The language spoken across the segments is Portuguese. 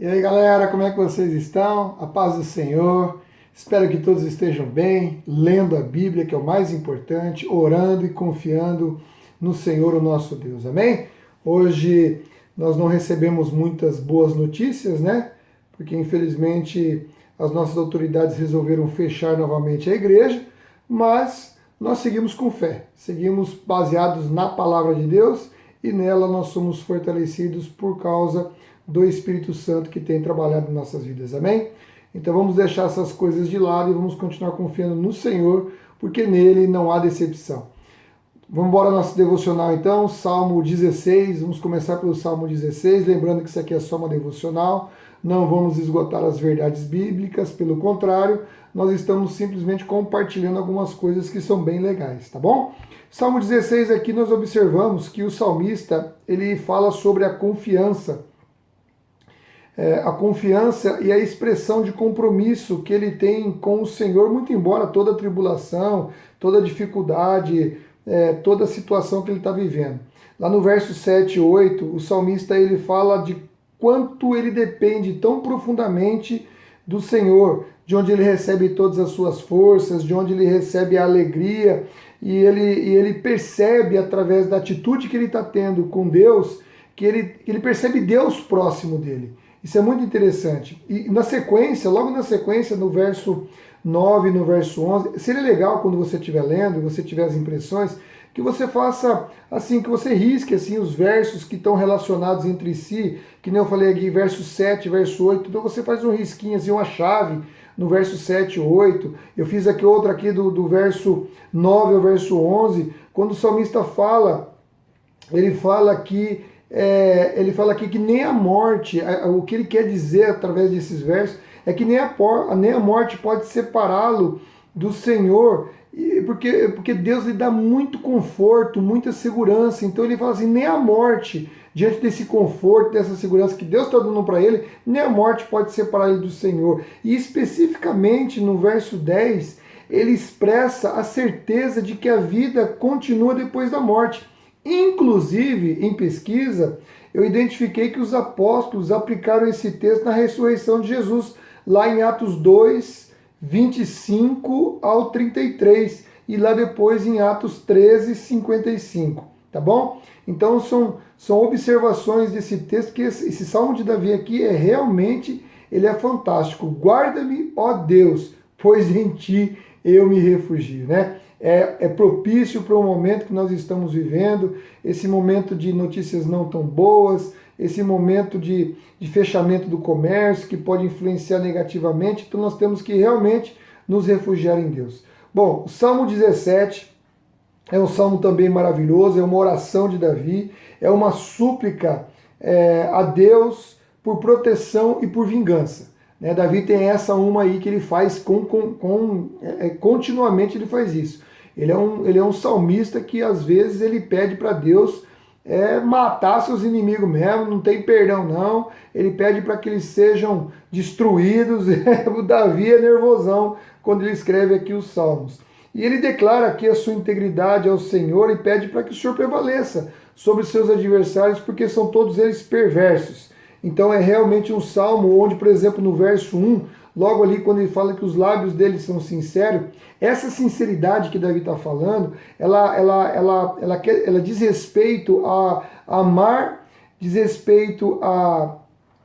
E aí galera, como é que vocês estão? A paz do Senhor. Espero que todos estejam bem, lendo a Bíblia, que é o mais importante, orando e confiando no Senhor, o nosso Deus. Amém? Hoje nós não recebemos muitas boas notícias, né? Porque infelizmente as nossas autoridades resolveram fechar novamente a igreja, mas nós seguimos com fé, seguimos baseados na palavra de Deus e nela nós somos fortalecidos por causa do Espírito Santo que tem trabalhado em nossas vidas, amém? Então vamos deixar essas coisas de lado e vamos continuar confiando no Senhor, porque nele não há decepção. Vamos embora ao nosso devocional então, Salmo 16, vamos começar pelo Salmo 16, lembrando que isso aqui é só uma devocional, não vamos esgotar as verdades bíblicas, pelo contrário, nós estamos simplesmente compartilhando algumas coisas que são bem legais, tá bom? Salmo 16 aqui nós observamos que o salmista, ele fala sobre a confiança e a expressão de compromisso que ele tem com o Senhor, muito embora toda tribulação, toda dificuldade, toda situação que ele está vivendo. Lá no verso 7 e 8, o salmista ele fala de quanto ele depende tão profundamente do Senhor, de onde ele recebe todas as suas forças, de onde ele recebe a alegria, e ele percebe através da atitude que ele está tendo com Deus, que ele percebe Deus próximo dele. Isso é muito interessante. E na sequência, logo na sequência, no verso 9, no verso 11, seria legal quando você estiver lendo, você tiver as impressões, que você faça assim, que você risque assim os versos que estão relacionados entre si, que nem eu falei aqui, verso 7, verso 8, então você faz um risquinho assim, uma chave no verso 7 e 8, eu fiz aqui outra aqui do verso 9 ao verso 11, quando o salmista fala, ele fala que ele fala aqui que nem a morte, o que ele quer dizer através desses versos, é que nem a morte pode separá-lo do Senhor, porque Deus lhe dá muito conforto, muita segurança. Então ele fala assim, nem a morte, diante desse conforto, dessa segurança que Deus está dando para ele, nem a morte pode separar ele do Senhor. E especificamente no verso 10, ele expressa a certeza de que a vida continua depois da morte. Inclusive, em pesquisa, eu identifiquei que os apóstolos aplicaram esse texto na ressurreição de Jesus, lá em Atos 2, 25 ao 33, e lá depois em Atos 13, 55, tá bom? Então são observações desse texto, que esse Salmo de Davi aqui ele é fantástico. Guarda-me, ó Deus, pois em ti eu me refugio, né? É propício para o momento que nós estamos vivendo, esse momento de notícias não tão boas, esse momento de fechamento do comércio que pode influenciar negativamente, então nós temos que realmente nos refugiar em Deus. Bom, o Salmo 17 é um salmo também maravilhoso, é uma oração de Davi, é uma súplica a Deus por proteção e por vingança. Davi tem uma aí que ele faz continuamente, ele faz isso. Ele é um salmista que às vezes ele pede para Deus matar seus inimigos mesmo, não tem perdão não, ele pede para que eles sejam destruídos. O Davi é nervosão quando ele escreve aqui os salmos. E ele declara aqui a sua integridade ao Senhor e pede para que o Senhor prevaleça sobre os seus adversários, porque são todos eles perversos. Então é realmente um salmo onde, por exemplo, no verso 1, logo ali quando ele fala que os lábios dele são sinceros, essa sinceridade que Davi está falando, ela diz respeito a amar, diz respeito a,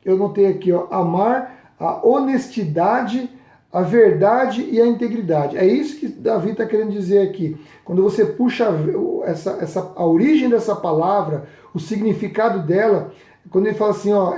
eu notei aqui, ó, amar a honestidade, a verdade e a integridade. É isso que Davi está querendo dizer aqui. Quando você puxa a origem dessa palavra, o significado dela, quando ele fala assim, ó,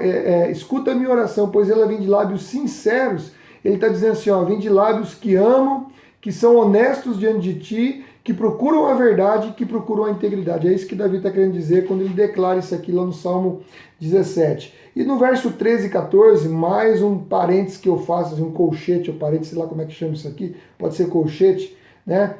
escuta a minha oração, pois ela vem de lábios sinceros, ele está dizendo assim, ó, vem de lábios que amam, que são honestos diante de ti, que procuram a verdade, que procuram a integridade. É isso que Davi está querendo dizer quando ele declara isso aqui lá no Salmo 17. E no verso 13 e 14, mais um parênteses que eu faço, um colchete, ou parênteses, sei lá como é que chama isso aqui, pode ser colchete, né?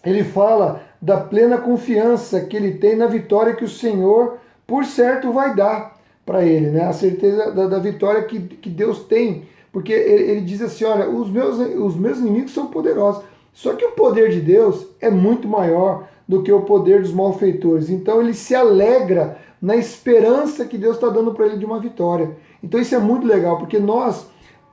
Ele fala da plena confiança que ele tem na vitória que o Senhor, por certo, vai dar para ele, né? A certeza da vitória que Deus tem, porque ele diz assim, olha, os meus inimigos são poderosos, só que o poder de Deus é muito maior do que o poder dos malfeitores. Então ele se alegra na esperança que Deus está dando para ele de uma vitória. Então isso é muito legal, porque nós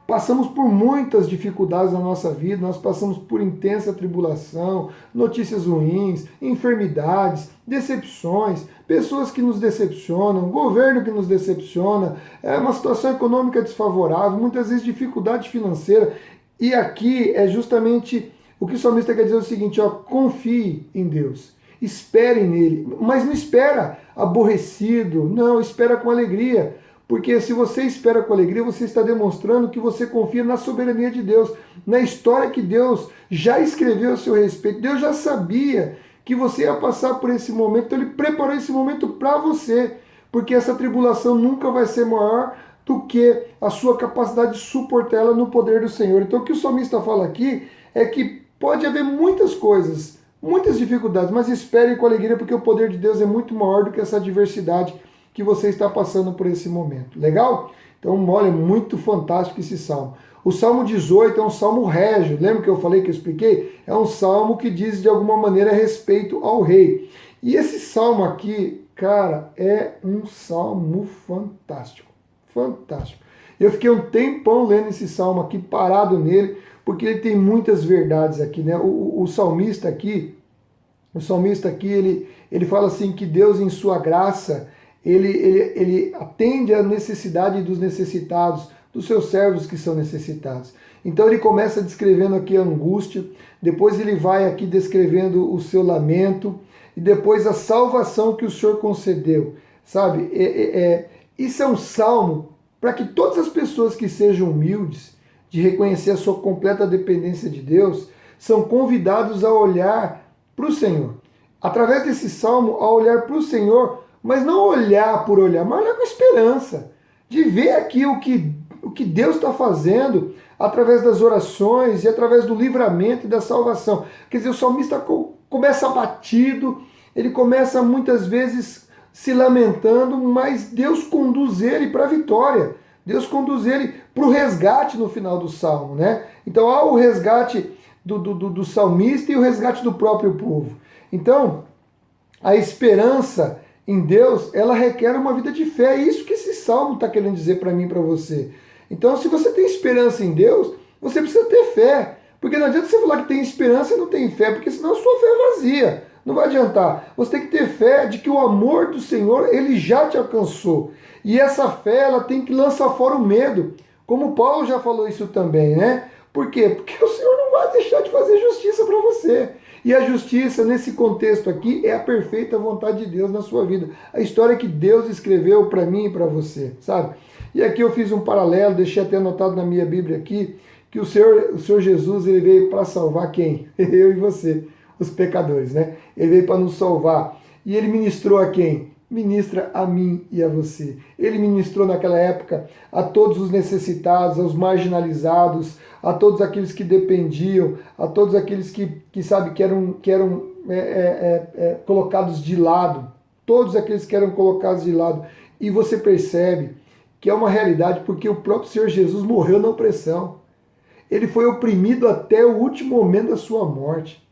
passamos por muitas dificuldades na nossa vida, nós passamos por intensa tribulação, notícias ruins, enfermidades, decepções, pessoas que nos decepcionam, governo que nos decepciona, uma situação econômica desfavorável, muitas vezes dificuldade financeira. E aqui é justamente o que o salmista quer dizer é o seguinte, ó, confie em Deus, espere nele, mas não espera aborrecido, não, espera com alegria. Porque se você espera com alegria, você está demonstrando que você confia na soberania de Deus, na história que Deus já escreveu a seu respeito. Deus já sabia que você ia passar por esse momento, então Ele preparou esse momento para você, porque essa tribulação nunca vai ser maior do que a sua capacidade de suportar ela no poder do Senhor. Então o que o salmista fala aqui é que pode haver muitas coisas, muitas dificuldades, mas espere com alegria, porque o poder de Deus é muito maior do que essa adversidade que você está passando por esse momento. Legal? Então, olha, muito fantástico esse salmo. O Salmo 18 é um salmo régio. Lembra que eu falei, que eu expliquei? É um salmo que diz de alguma maneira respeito ao rei. E esse salmo aqui, cara, é um salmo fantástico. Fantástico. Eu fiquei um tempão lendo esse salmo aqui, parado nele, porque ele tem muitas verdades aqui, né? O salmista aqui, ele fala assim que Deus em sua graça ele atende à necessidade dos necessitados, dos seus servos que são necessitados. Então ele começa descrevendo aqui a angústia, depois ele vai aqui descrevendo o seu lamento, e depois a salvação que o Senhor concedeu. Sabe, isso é um salmo para que todas as pessoas que sejam humildes, de reconhecer a sua completa dependência de Deus, são convidados a olhar para o Senhor. Através desse salmo, a olhar para o Senhor, mas não olhar por olhar, mas olhar com esperança, de ver aqui o que Deus está fazendo através das orações e através do livramento e da salvação. Quer dizer, o salmista começa abatido, ele começa muitas vezes se lamentando, mas Deus conduz ele para a vitória, Deus conduz ele para o resgate no final do salmo, né? Então há o resgate do salmista e o resgate do próprio povo. Então, a esperança em Deus, ela requer uma vida de fé. É isso que esse salmo está querendo dizer para mim e para você. Então, se você tem esperança em Deus, você precisa ter fé. Porque não adianta você falar que tem esperança e não tem fé, porque senão a sua fé é vazia. Não vai adiantar. Você tem que ter fé de que o amor do Senhor, ele já te alcançou. E essa fé, ela tem que lançar fora o medo. Como Paulo já falou isso também, né? Por quê? Porque o Senhor não vai deixar de fazer justiça para você. E a justiça, nesse contexto aqui, é a perfeita vontade de Deus na sua vida. A história que Deus escreveu para mim e para você, sabe? E aqui eu fiz um paralelo, deixei até anotado na minha Bíblia aqui, que o Senhor Jesus, ele veio para salvar quem? Eu e você, os pecadores, né? Ele veio para nos salvar. E ele ministrou a quem? Ministra a mim e a você. Ele ministrou naquela época a todos os necessitados, aos marginalizados, a todos aqueles que dependiam, a todos aqueles que eram colocados de lado, todos aqueles que eram colocados de lado. E você percebe que é uma realidade porque o próprio Senhor Jesus morreu na opressão. Ele foi oprimido até o último momento da sua morte.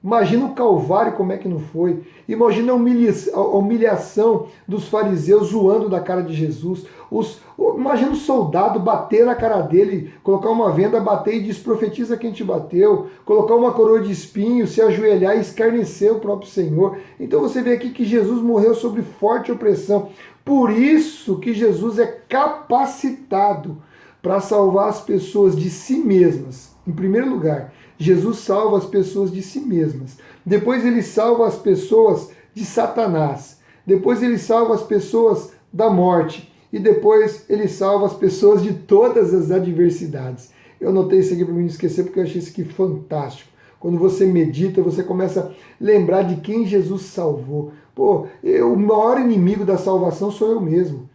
Imagina o Calvário como é que não foi. Imagina a humilhação dos fariseus zoando da cara de Jesus. Imagina o soldado bater na cara dele, colocar uma venda, bater e diz, profetiza quem te bateu. Colocar uma coroa de espinho, se ajoelhar e escarnecer o próprio Senhor. Então você vê aqui que Jesus morreu sob forte opressão. Por isso que Jesus é capacitado para salvar as pessoas de si mesmas. Em primeiro lugar, Jesus salva as pessoas de si mesmas. Depois ele salva as pessoas de Satanás. Depois ele salva as pessoas da morte. E depois ele salva as pessoas de todas as adversidades. Eu anotei isso aqui para mim não esquecer porque eu achei isso aqui fantástico. Quando você medita, você começa a lembrar de quem Jesus salvou. Pô, o maior inimigo da salvação sou eu mesmo.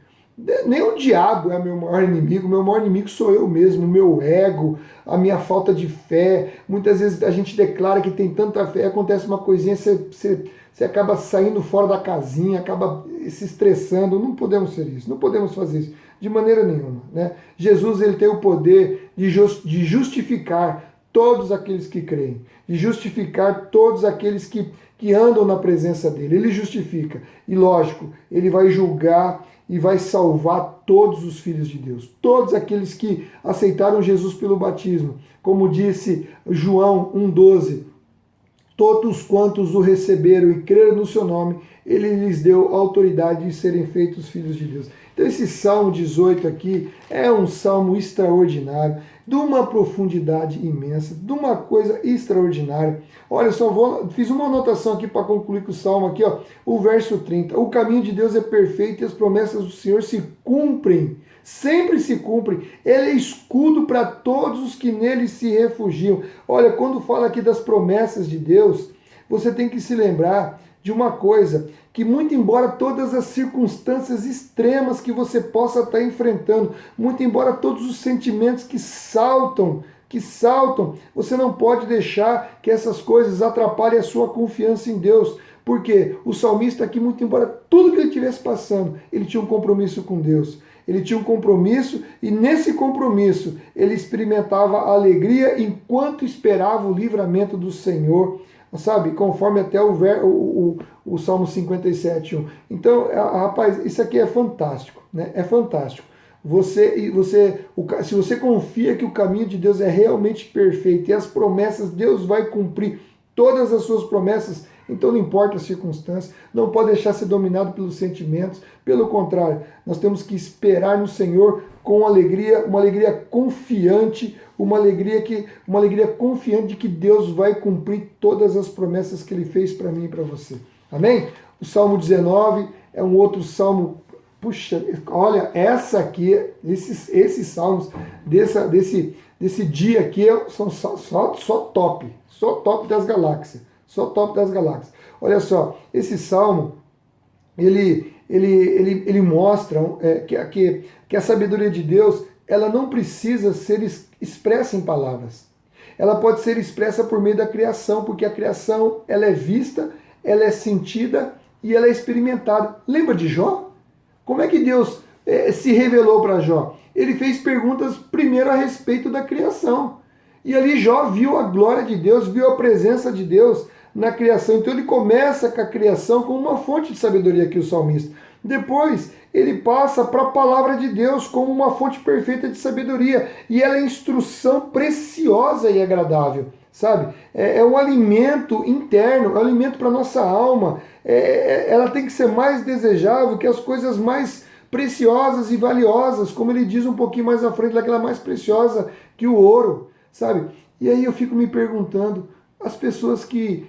Nem o diabo é meu maior inimigo sou eu mesmo, o meu ego, a minha falta de fé. Muitas vezes a gente declara que tem tanta fé, acontece uma coisinha, você acaba saindo fora da casinha, acaba se estressando. Não podemos ser isso, não podemos fazer isso de maneira nenhuma, né? Jesus, ele tem o poder de justificar todos aqueles que creem, de justificar todos aqueles que andam na presença dele. Ele justifica, e lógico, ele vai julgar e vai salvar todos os filhos de Deus, todos aqueles que aceitaram Jesus pelo batismo. Como disse João 1,12, todos quantos o receberam e creram no seu nome, ele lhes deu autoridade de serem feitos filhos de Deus. Então esse Salmo 18 aqui é um salmo extraordinário, de uma profundidade imensa, de uma coisa extraordinária. Olha só, fiz uma anotação aqui para concluir com o salmo aqui, ó, o verso 30. O caminho de Deus é perfeito e as promessas do Senhor se cumprem, sempre se cumprem. Ele é escudo para todos os que nele se refugiam. Olha, quando fala aqui das promessas de Deus, você tem que se lembrar de uma coisa, que muito embora todas as circunstâncias extremas que você possa estar enfrentando, muito embora todos os sentimentos que saltam, você não pode deixar que essas coisas atrapalhem a sua confiança em Deus, porque o salmista aqui, muito embora tudo que ele estivesse passando, ele tinha um compromisso com Deus. Ele tinha um compromisso e nesse compromisso ele experimentava a alegria enquanto esperava o livramento do Senhor, sabe? Conforme até o Salmo 57:1. Então, rapaz, isso aqui é fantástico, né? É fantástico. Se você confia que o caminho de Deus é realmente perfeito e as promessas, Deus vai cumprir todas as suas promessas, então não importa a circunstância, não pode deixar ser dominado pelos sentimentos, pelo contrário, nós temos que esperar no Senhor com alegria, uma alegria confiante, uma alegria confiante de que Deus vai cumprir todas as promessas que Ele fez para mim e para você. Amém? O Salmo 19 é um outro salmo. Puxa, olha, essa aqui, esses salmos desse dia aqui são só top das galáxias. Só top das galáxias. Olha só, esse salmo, ele mostra que a sabedoria de Deus, ela não precisa ser expressa em palavras. Ela pode ser expressa por meio da criação, porque a criação, ela é vista, ela é sentida e ela é experimentada. Lembra de Jó? Como é que Deus se revelou para Jó? Ele fez perguntas primeiro a respeito da criação. E ali Jó viu a glória de Deus, viu a presença de Deus na criação. Então ele começa com a criação como uma fonte de sabedoria aqui, o salmista. Depois ele passa para a palavra de Deus como uma fonte perfeita de sabedoria. E ela é instrução preciosa e agradável, sabe? É um alimento interno, é um alimento para a nossa alma. Ela tem que ser mais desejável que as coisas mais preciosas e valiosas, como ele diz um pouquinho mais à frente, daquela mais preciosa que o ouro, sabe? E aí eu fico me perguntando, as pessoas que,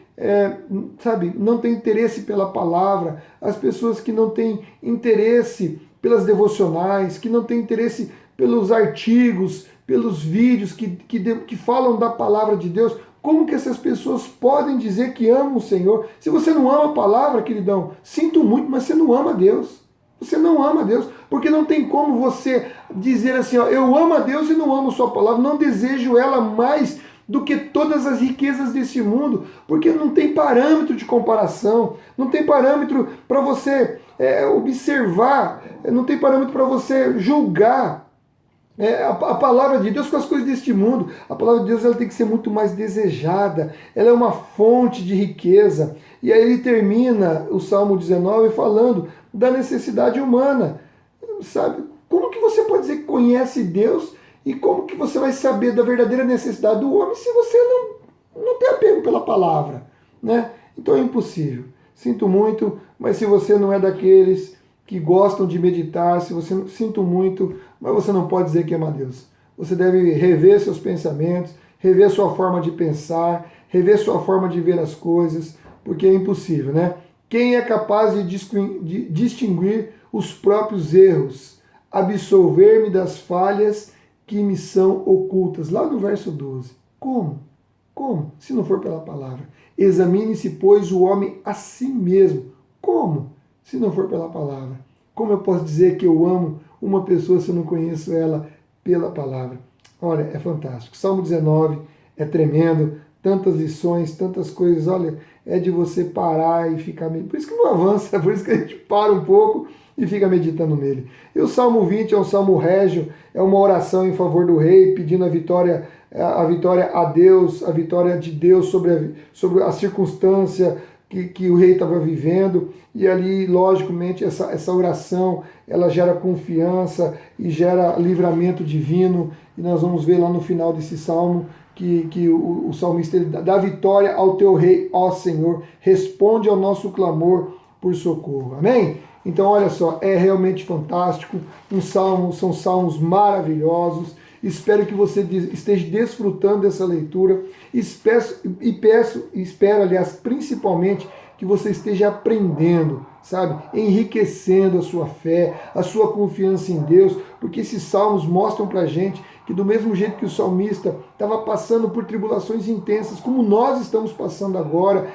não têm interesse pela palavra, as pessoas que não têm interesse pelas devocionais, que não têm interesse pelos artigos, pelos vídeos que falam da palavra de Deus, como que essas pessoas podem dizer que amam o Senhor? Se você não ama a palavra, queridão, sinto muito, mas você não ama Deus. Você não ama Deus, porque não tem como você dizer assim, ó, eu amo a Deus e não amo sua palavra, não desejo ela mais do que todas as riquezas desse mundo, porque não tem parâmetro de comparação, não tem parâmetro para você observar, não tem parâmetro para você julgar a palavra de Deus com as coisas deste mundo. A palavra de Deus, ela tem que ser muito mais desejada, ela é uma fonte de riqueza. E aí ele termina o Salmo 19 falando da necessidade humana, sabe? Como que você pode dizer que conhece Deus e como que você vai saber da verdadeira necessidade do homem se você não tem apego pela palavra, né? Então é impossível. Sinto muito, mas se você não é daqueles que gostam de meditar, sinto muito, mas você não pode dizer que ama Deus. Você deve rever seus pensamentos, rever sua forma de pensar, rever sua forma de ver as coisas, porque é impossível, né? Quem é capaz de distinguir os próprios erros, absolver-me das falhas que me são ocultas? Lá no verso 12. Como? Como? Se não for pela palavra. Examine-se, pois, o homem a si mesmo. Como? Se não for pela palavra. Como eu posso dizer que eu amo uma pessoa se eu não conheço ela pela palavra? Olha, é fantástico. Salmo 19 é tremendo, tantas lições, tantas coisas. Olha, é de você parar e ficar... Por isso que não avança, por isso que a gente para um pouco e fica meditando nele. E o Salmo 20 é um salmo régio, é uma oração em favor do rei, pedindo a vitória a Deus, a vitória de Deus sobre a circunstância, que o rei estava vivendo, e ali, logicamente, essa oração, ela gera confiança e gera livramento divino, e nós vamos ver lá no final desse salmo que o salmista ele dá vitória ao teu rei, ó Senhor, responde ao nosso clamor por socorro. Amém? Então, olha só, é realmente fantástico, são salmos maravilhosos. Espero que você esteja desfrutando dessa leitura espero, aliás, principalmente que você esteja aprendendo, sabe? Enriquecendo a sua fé, a sua confiança em Deus, porque esses salmos mostram pra gente que do mesmo jeito que o salmista estava passando por tribulações intensas, como nós estamos passando agora,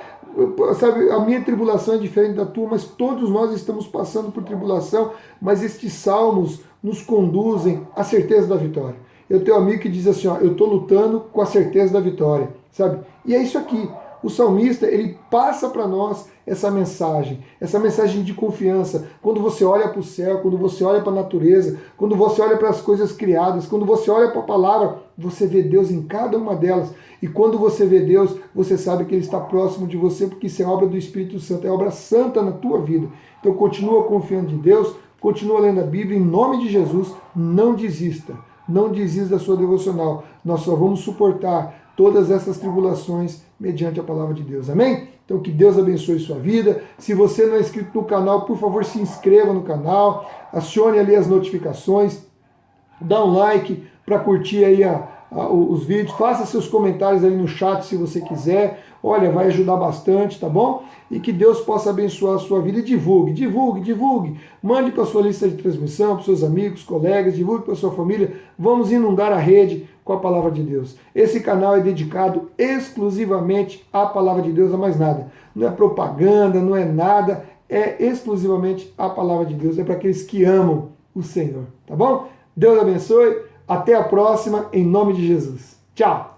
sabe, a minha tribulação é diferente da tua, mas todos nós estamos passando por tribulação, mas estes salmos nos conduzem à certeza da vitória. Eu tenho um amigo que diz assim, ó, eu estou lutando com a certeza da vitória, sabe? E é isso aqui. O salmista, ele passa para nós essa mensagem de confiança. Quando você olha para o céu, quando você olha para a natureza, quando você olha para as coisas criadas, quando você olha para a palavra, você vê Deus em cada uma delas. E quando você vê Deus, você sabe que Ele está próximo de você, porque isso é obra do Espírito Santo, é obra santa na tua vida. Então continua confiando em Deus, continua lendo a Bíblia, em nome de Jesus, não desista. Não desista da sua devocional. Nós só vamos suportar todas essas tribulações mediante a palavra de Deus. Amém? Então que Deus abençoe sua vida. Se você não é inscrito no canal, por favor, se inscreva no canal, acione ali as notificações, dá um like para curtir aí os vídeos, faça seus comentários aí no chat se você quiser. Olha, vai ajudar bastante, tá bom? E que Deus possa abençoar a sua vida e divulgue. Mande para sua lista de transmissão, para seus amigos, colegas, divulgue para sua família. Vamos inundar a rede com a palavra de Deus. Esse canal é dedicado exclusivamente à palavra de Deus, a mais nada. Não é propaganda, não é nada, é exclusivamente a palavra de Deus. É para aqueles que amam o Senhor, tá bom? Deus abençoe, até a próxima, em nome de Jesus. Tchau!